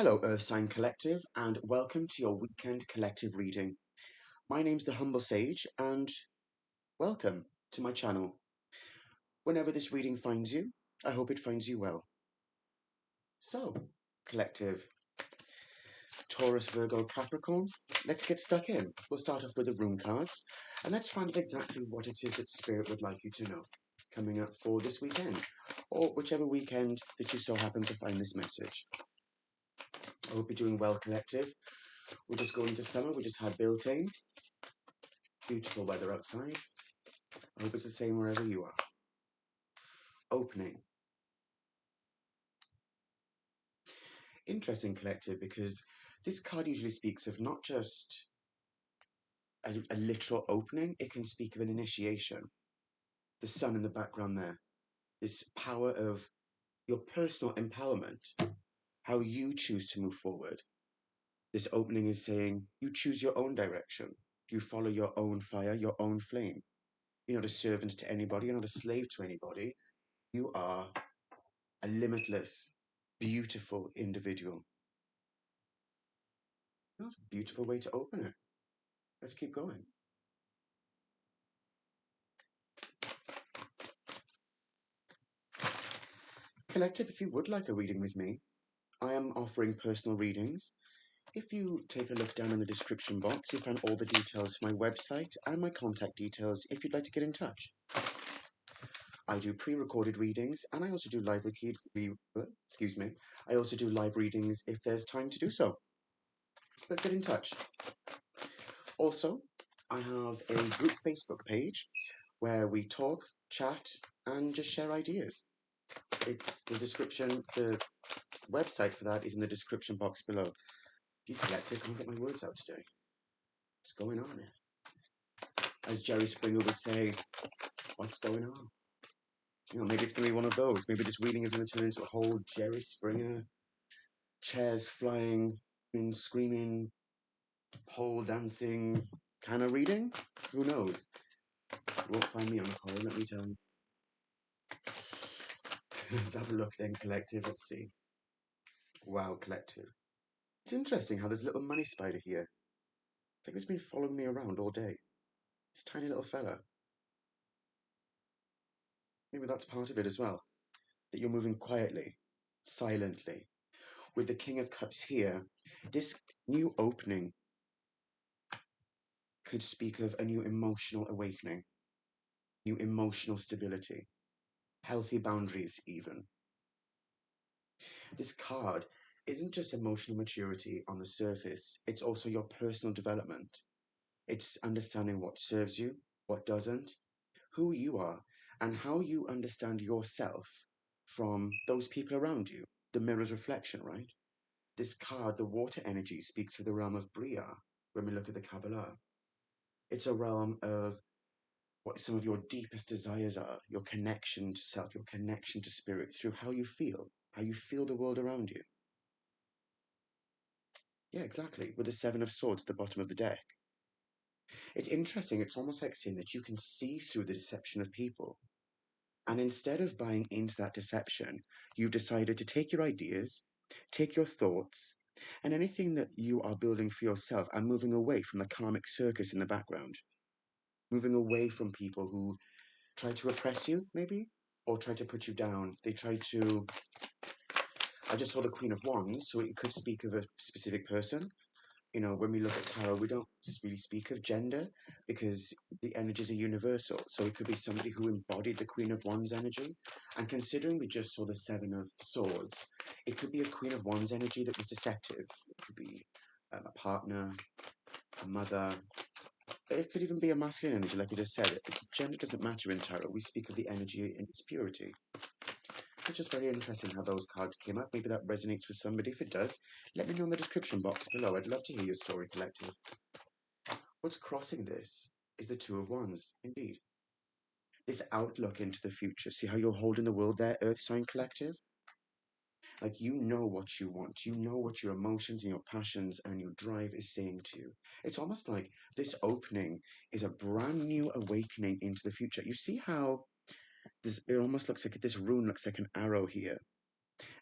Hello, Earth Sign Collective, and welcome to your weekend collective reading. My name's the Humble Sage, and welcome to my channel. Whenever this reading finds you, I hope it finds you well. So, collective, Taurus, Virgo, Capricorn, let's get stuck in. We'll start off with the rune cards, and let's find out exactly what it is that Spirit would like you to know coming up for this weekend, or whichever weekend that you so happen to find this message. I hope you're doing well, collective. We're just going into summer. We just had Beltane. Beautiful weather outside. I hope it's the same wherever you are. Opening. Interesting, collective, because this card usually speaks of not just a literal opening, it can speak of an initiation. The sun in the background there. This power of your personal empowerment, how you choose to move forward. This opening is saying you choose your own direction. You follow your own fire, your own flame. You're not a servant to anybody, you're not a slave to anybody. You are a limitless, beautiful individual. That's a beautiful way to open it. Let's keep going. Collective, if you would like a reading with me, I am offering personal readings. If you take a look down in the description box, you'll find all the details for my website and my contact details if you'd like to get in touch. I do pre-recorded readings, and I also do live I also do live readings if there's time to do so. But get in touch. Also, I have a group Facebook page where we talk, chat, and just share ideas. It's the description, the website for that is in the description box below. Geez, collective, I can't get my words out today. What's going on here? As Jerry Springer would say, what's going on? You know, maybe it's going to be one of those. Maybe this reading is going to turn into a whole Jerry Springer, chairs flying, and screaming, pole dancing kind of reading. Who knows? You won't find me on the corner, let me tell you. Let's have a look then, collective. Let's see. Wow, collective. It's interesting how there's a little money spider here. I think it's been following me around all day. This tiny little fella. Maybe that's part of it as well. That you're moving quietly, silently. With the King of Cups here, this new opening could speak of a new emotional awakening, new emotional stability, healthy boundaries even. This card isn't just emotional maturity on the surface, it's also your personal development. It's understanding what serves you, what doesn't, who you are, and how you understand yourself from those people around you. The mirror's reflection, right? This card, the water energy, speaks of the realm of Bria when we look at the Kabbalah. It's a realm of what some of your deepest desires are, your connection to self, your connection to spirit through how you feel the world around you. Yeah, exactly, with the Seven of Swords at the bottom of the deck. It's interesting, it's almost like saying that you can see through the deception of people. And instead of buying into that deception, you've decided to take your ideas, take your thoughts, and anything that you are building for yourself and moving away from the karmic circus in the background. Moving away from people who try to oppress you, maybe, or try to put you down. They try to. I just saw the Queen of Wands, so it could speak of a specific person. You know, when we look at tarot, we don't really speak of gender because the energies are universal. So it could be somebody who embodied the Queen of Wands energy. And considering we just saw the Seven of Swords, it could be a Queen of Wands energy that was deceptive. It could be a partner, a mother. It could even be a masculine energy, like I just said. Gender doesn't matter in tarot. We speak of the energy in its purity. It's just very interesting how those cards came up. Maybe that resonates with somebody. If it does, let me know in the description box below. I'd love to hear your story, collective. What's crossing this is the Two of Wands, indeed. This outlook into the future. See how you're holding the world there, Earth Sign Collective? Like you know what you want. You know what your emotions and your passions and your drive is saying to you. It's almost like this opening is a brand new awakening into the future. You see how it almost looks like this rune looks like an arrow here.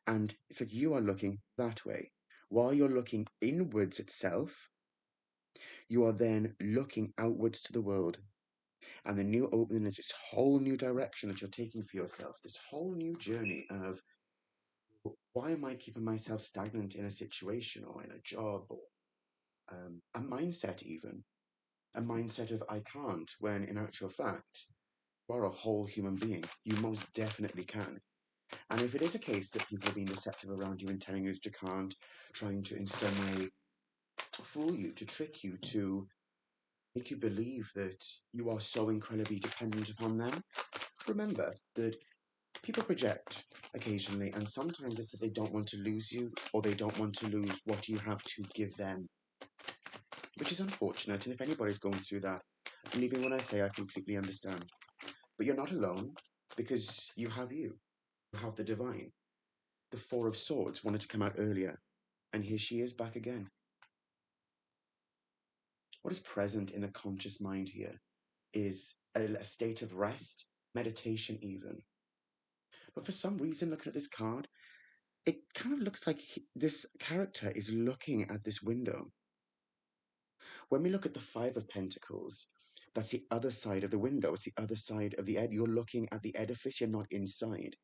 And it's like you are looking that way. While you're looking inwards itself, you are then looking outwards to the world. And the new opening is this whole new direction that you're taking for yourself, this whole new journey of why am I keeping myself stagnant in a situation or in a job or a mindset, even a mindset of I can't, when in actual fact, you are a whole human being. You most definitely can. And if it is a case that people are being deceptive around you and telling you that you can't, trying to in some way fool you, to trick you, to make you believe that you are so incredibly dependent upon them, remember that people project occasionally, and sometimes it's that they don't want to lose you or they don't want to lose what you have to give them, which is unfortunate. And if anybody's going through that, believe me when I say I completely understand. But you're not alone because you have you. You have the divine. The Four of Swords wanted to come out earlier, and here she is back again. What is present in the conscious mind here is a state of rest, meditation, even. But for some reason, looking at this card, it kind of looks like this character is looking at this window. When we look at the Five of Pentacles, that's the other side of the window. It's the other side of the you're looking at the edifice, you're not inside.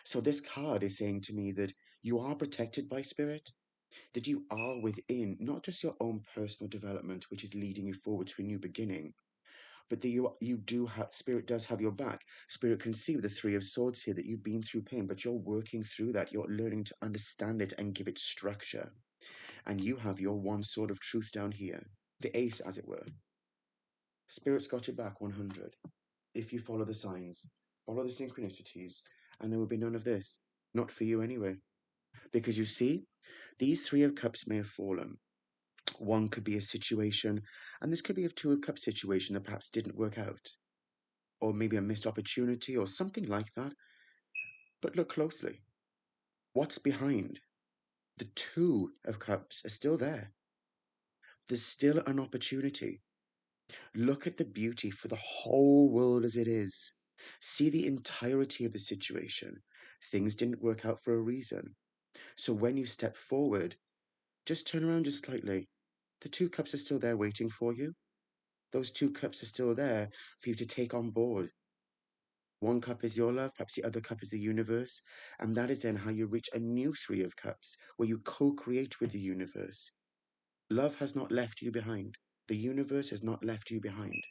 So this card is saying to me that you are protected by spirit, that you are within not just your own personal development, which is leading you forward to a new beginning, but that you do have spirit does have your back. Spirit can see with the Three of Swords here that you've been through pain, but you're working through that. You're learning to understand it and give it structure. And you have your one sword of truth down here, the ace, as it were. Spirit's got your back 100. If you follow the signs, follow the synchronicities, and there will be none of this. Not for you anyway. Because you see, these Three of Cups may have fallen. One could be a situation, and this could be a Two of Cups situation that perhaps didn't work out. Or maybe a missed opportunity or something like that. But look closely. What's behind? The Two of Cups are still there. There's still an opportunity. Look at the beauty for the whole world as it is. See the entirety of the situation. Things didn't work out for a reason. So when you step forward, just turn around just slightly. The Two Cups are still there waiting for you. Those Two Cups are still there for you to take on board. One cup is your love, perhaps the other cup is the universe, and that is then how you reach a new Three of Cups, where you co-create with the universe. Love has not left you behind. The universe has not left you behind.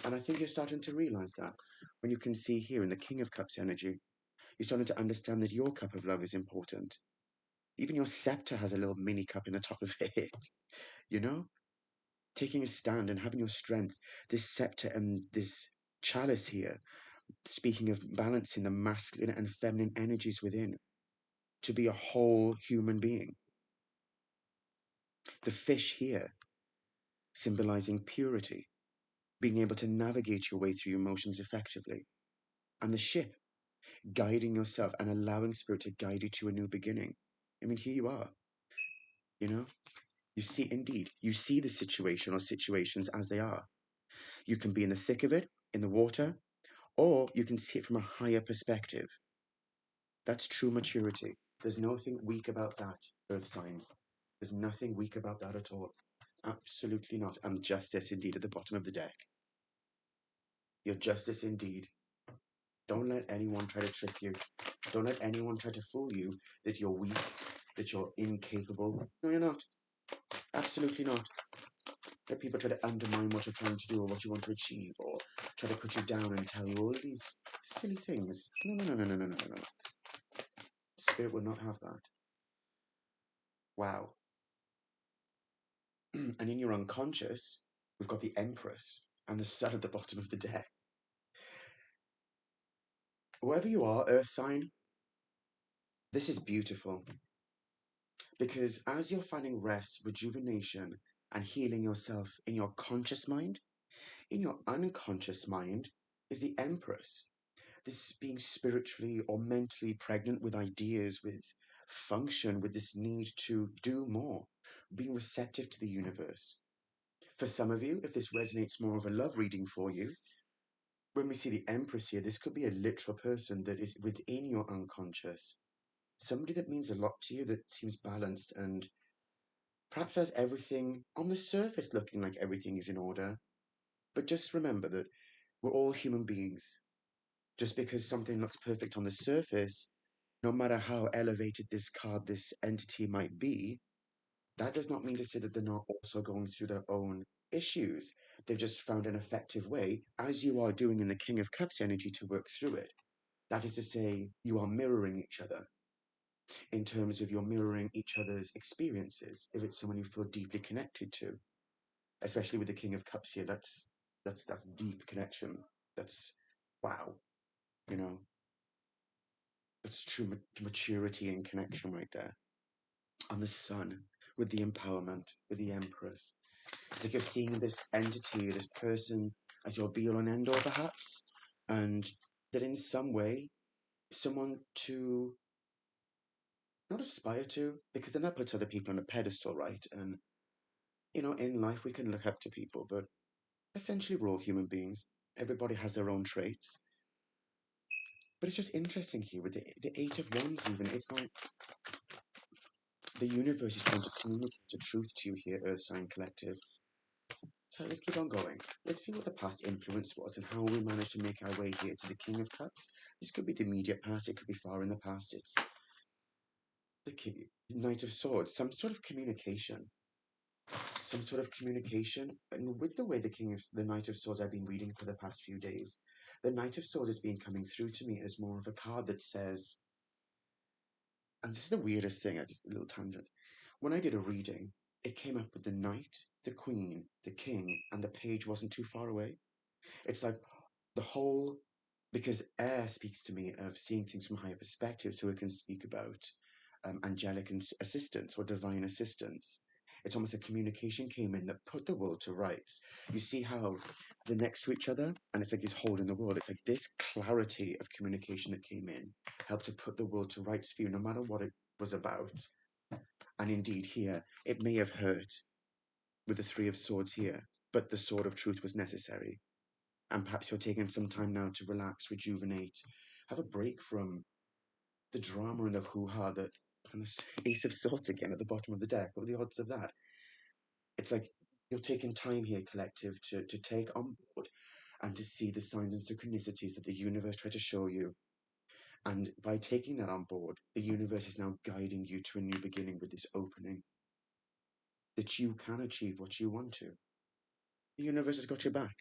And I think you're starting to realize that when you can see here in the King of Cups energy, you're starting to understand that your cup of love is important. Even your scepter has a little mini cup in the top of it, you know? Taking a stand and having your strength, this scepter and this chalice here, speaking of balancing the masculine and feminine energies within, to be a whole human being. The fish here, symbolizing purity, being able to navigate your way through emotions effectively. And the ship, guiding yourself and allowing spirit to guide you to a new beginning. I mean, here you are, you know? You see, indeed, you see the situation or situations as they are. You can be in the thick of it, in the water, or you can see it from a higher perspective. That's true maturity. There's nothing weak about that, earth signs. There's nothing weak about that at all. Absolutely not. And justice indeed at the bottom of the deck. Your justice indeed. Don't let anyone try to trick you. Don't let anyone try to fool you that you're weak, that you're incapable. No, you're not. Absolutely not. Let people try to undermine what you're trying to do or what you want to achieve, or try to put you down and tell you all of these silly things. No, no, no, no, no, no, no, no. Spirit will not have that. Wow. And in your unconscious, we've got the Empress and the Sun at the bottom of the deck. Whoever you are, Earth sign, this is beautiful. Because as you're finding rest, rejuvenation, and healing yourself in your conscious mind, in your unconscious mind is the Empress. This being spiritually or mentally pregnant with ideas, with function, with this need to do more, being receptive to the universe. For some of you, if this resonates more of a love reading for you, when we see the Empress here, this could be a literal person that is within your unconscious. somebody that means a lot to you, that seems balanced and perhaps has everything on the surface looking like everything is in order. But just remember that we're all human beings. Just because something looks perfect on the surface, no matter how elevated this card, this entity might be, that does not mean to say that they're not also going through their own issues. They've just found an effective way, as you are doing in the King of Cups energy, to work through it. That is to say, you are mirroring each other in terms of you're mirroring each other's experiences. If it's someone you feel deeply connected to, especially with the King of Cups here, that's deep connection. That's wow, you know, that's true maturity and connection right there. On the Sun, with the empowerment, with the Empress, it's like you're seeing this entity, this person, as your be all and end all, perhaps, and that in some way, someone to not aspire to, because then that puts other people on a pedestal, right? And in life we can look up to people, but essentially we're all human beings. Everybody has their own traits. But it's just interesting here with the Eight of Wands, even. It's like the universe is trying to communicate a truth to you here, Earth Sign Collective. So let's keep on going. Let's see what the past influence was and how we managed to make our way here to the King of Cups. This could be the immediate past, it could be far in the past. It's the Knight of Swords, some sort of communication. Some sort of communication. And with the way the Knight of Swords I've been reading for the past few days, the Knight of Swords has been coming through to me as more of a card that says, and this is the weirdest thing, I just a little tangent. When I did a reading, it came up with the Knight, the Queen, the King, and the Page wasn't too far away. It's like the whole, because air speaks to me of seeing things from a higher perspective, so it can speak about angelic assistance or divine assistance. It's almost like communication came in that put the world to rights. You see how they're next to each other, and it's like he's holding the world. It's like this clarity of communication that came in helped to put the world to rights for you, no matter what it was about. And indeed, here, it may have hurt with the Three of Swords here, but the Sword of Truth was necessary. And perhaps you're taking some time now to relax, rejuvenate, have a break from the drama and the hoo-ha that and the Ace of Swords again at the bottom of the deck. What are the odds of that? It's like you're taking time here, collective, to take on board and to see the signs and synchronicities that the universe tried to show you. And by taking that on board, the universe is now guiding you to a new beginning with this opening. That you can achieve what you want to. The universe has got your back.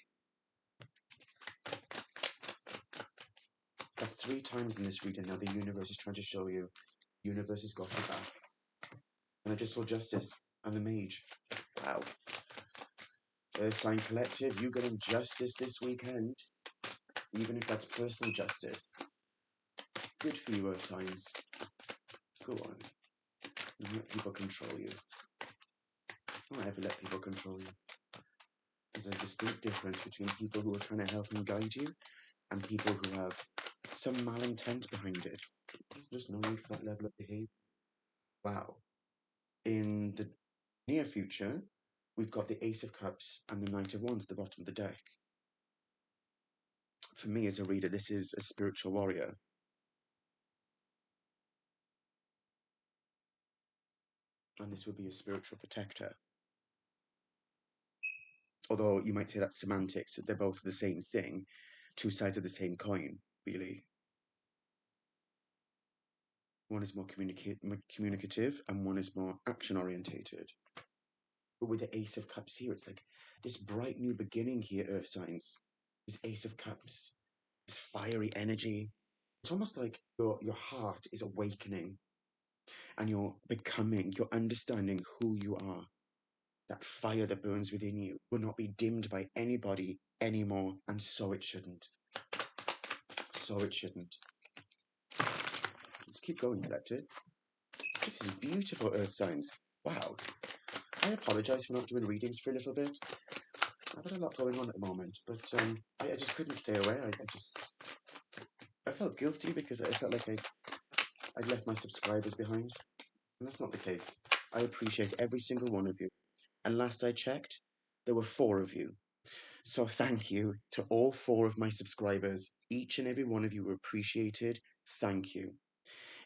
That's 3 times in this reading now the universe is trying to show you. Universe has got your back. And I just saw Justice and the Mage. Wow. Earth Sign Collective, you getting justice this weekend. Even if that's personal justice. Good for you, Earth Signs. Go on. Don't let people control you. Don't ever let people control you. There's a distinct difference between people who are trying to help and guide you and people who have some malintent behind it. There's just no need for that level of behavior. Wow. In the near future, we've got the Ace of Cups and the Knight of Wands at the bottom of the deck. For me as a reader, this is a spiritual warrior. And this would be a spiritual protector. Although you might say that's semantics, that they're both the same thing, 2 sides of the same coin, really. One is more communicative and one is more action-orientated. But with the Ace of Cups here, it's like this bright new beginning here, Earth Signs. This Ace of Cups, this fiery energy. It's almost like your heart is awakening and you're becoming, you're understanding who you are. That fire that burns within you will not be dimmed by anybody anymore, and so it shouldn't. So it shouldn't. Let's keep going, collective. This is beautiful, Earth Signs. Wow. I apologise for not doing readings for a little bit. I've had a lot going on at the moment, but I just couldn't stay away. I felt guilty because I felt like I'd left my subscribers behind, and that's not the case. I appreciate every single one of you. And last I checked, there were 4 of you. So thank you to all 4 of my subscribers. Each and every one of you were appreciated. Thank you.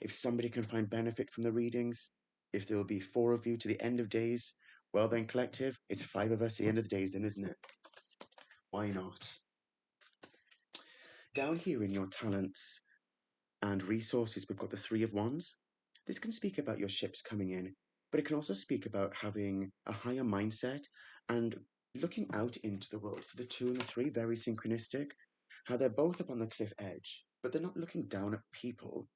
If somebody can find benefit from the readings, if there will be 4 of you to the end of days, well then, collective, it's 5 of us at the end of the days then, isn't it? Why not? Down here in your talents and resources, we've got the 3 of Wands. This can speak about your ships coming in, but it can also speak about having a higher mindset and looking out into the world. So the 2 and the 3, very synchronistic, how they're both up on the cliff edge, but they're not looking down at people.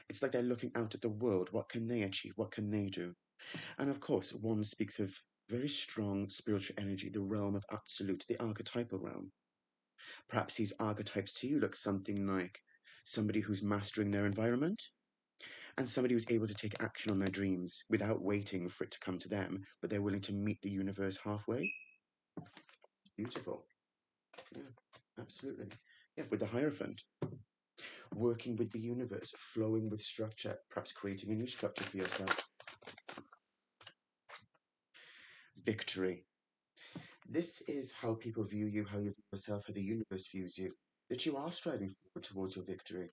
It's like they're looking out at the world. What can they achieve? What can they do? And of course, one speaks of very strong spiritual energy, the realm of absolute, the archetypal realm. Perhaps these archetypes to you look something like somebody who's mastering their environment and somebody who's able to take action on their dreams without waiting for it to come to them, but they're willing to meet the universe halfway. Beautiful. Yeah, absolutely. Yeah, with the Hierophant. Working with the universe, flowing with structure, perhaps creating a new structure for yourself. Victory. This is how people view you, how you view yourself, how the universe views you, that you are striving forward towards your victory.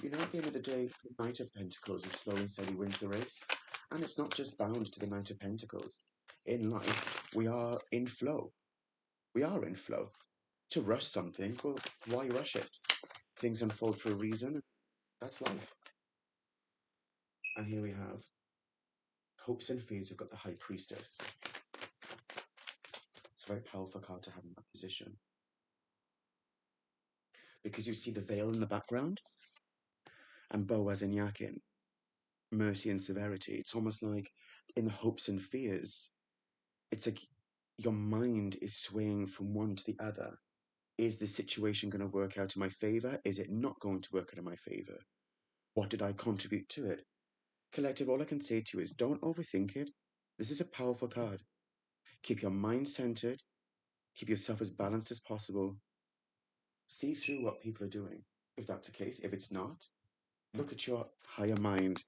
You know, at the end of the day, the Knight of Pentacles is slow and steady wins the race, and it's not just bound to the Knight of Pentacles. In life, we are in flow. We are in flow. To rush something, well, why rush it? Things unfold for a reason. That's life. And here we have hopes and fears. We've got the High Priestess. It's a very powerful card to have in that position. Because you see the veil in the background, and Boaz and Yakin, mercy and severity. It's almost like in the hopes and fears, it's like your mind is swaying from one to the other. Is the situation going to work out in my favor? Is it not going to work out in my favor? What did I contribute to it? Collective, all I can say to you is don't overthink it. This is a powerful card. Keep your mind centered. Keep yourself as balanced as possible. See through what people are doing. If that's the case, if it's not, look at your higher mind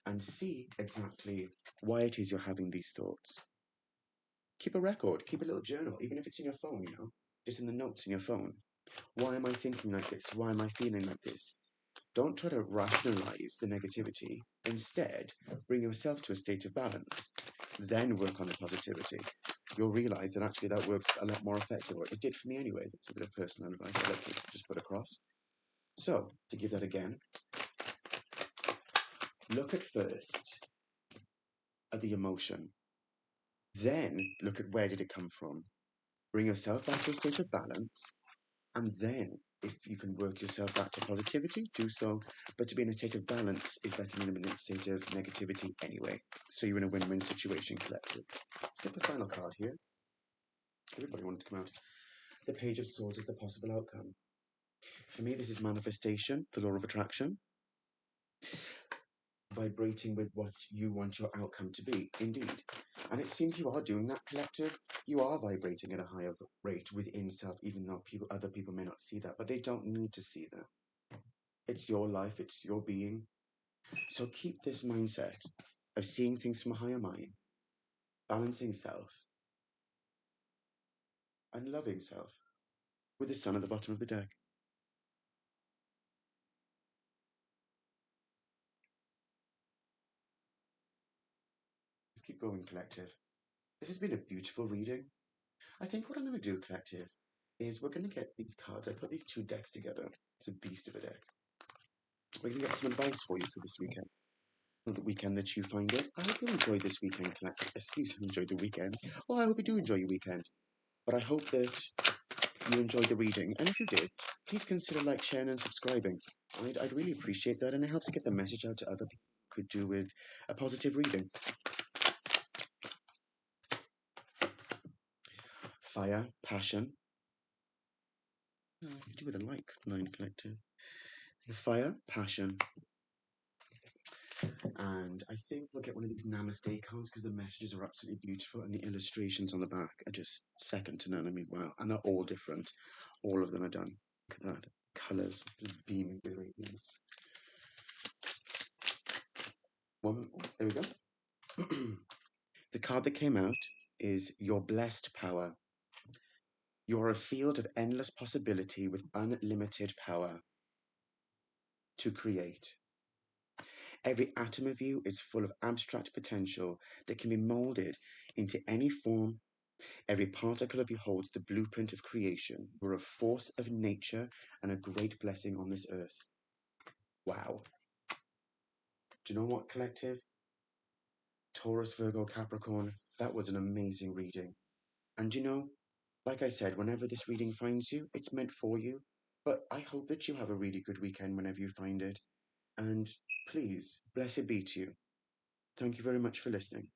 and see exactly why it is you're having these thoughts. Keep a record, keep a little journal, even if it's in your phone, you know, just in the notes in your phone. Why am I thinking like this? Why am I feeling like this? Don't try to rationalize the negativity. Instead, bring yourself to a state of balance. Then work on the positivity. You'll realize that actually that works a lot more effective. It did for me anyway. That's a bit of personal advice I'd like to just put across. So, to give that again, look at first at the emotion. Then look at where did it come from. Bring yourself back to a state of balance. And then, if you can work yourself back to positivity, do so. But to be in a state of balance is better than in a state of negativity anyway. So you're in a win-win situation, collective. Let's get the final card here. Everybody wanted to come out. The Page of Swords is the possible outcome. For me, this is manifestation, the law of attraction. Vibrating with what you want your outcome to be, indeed. And it seems you are doing that, collective. You are vibrating at a higher rate within self, even though other people may not see that, but they don't need to see that. It's your life, it's your being. So keep this mindset of seeing things from a higher mind, balancing self, and loving self with the sun at the bottom of the deck. Let's keep going, collective. This has been a beautiful reading. I think what I'm going to do, collective, is we're going to get these cards. I put these 2 decks together. It's a beast of a deck. We're going to get some advice for you for this weekend. The weekend that you find it. I hope you enjoy this weekend, collective. Excuse me, enjoy the weekend. Well, I hope you do enjoy your weekend. But I hope that you enjoyed the reading. And if you did, please consider like, sharing, and subscribing. I'd really appreciate that, and it helps get the message out to other people who could do with a positive reading. Fire, passion. You do with a like, 9 collective. Fire, passion. And I think we'll get one of these Namaste cards because the messages are absolutely beautiful and the illustrations on the back are just second to none. I mean, wow. And they're all different. All of them are done. Look at that. Colours just beaming with radiance. There we go. The card that came out is Your Blessed Power. You're a field of endless possibility with unlimited power to create. Every atom of you is full of abstract potential that can be molded into any form. Every particle of you holds the blueprint of creation. You're a force of nature and a great blessing on this earth. Wow. Do you know what, collective? Taurus, Virgo, Capricorn, that was an amazing reading. And like I said, whenever this reading finds you, it's meant for you. But I hope that you have a really good weekend whenever you find it. And please, blessed be to you. Thank you very much for listening.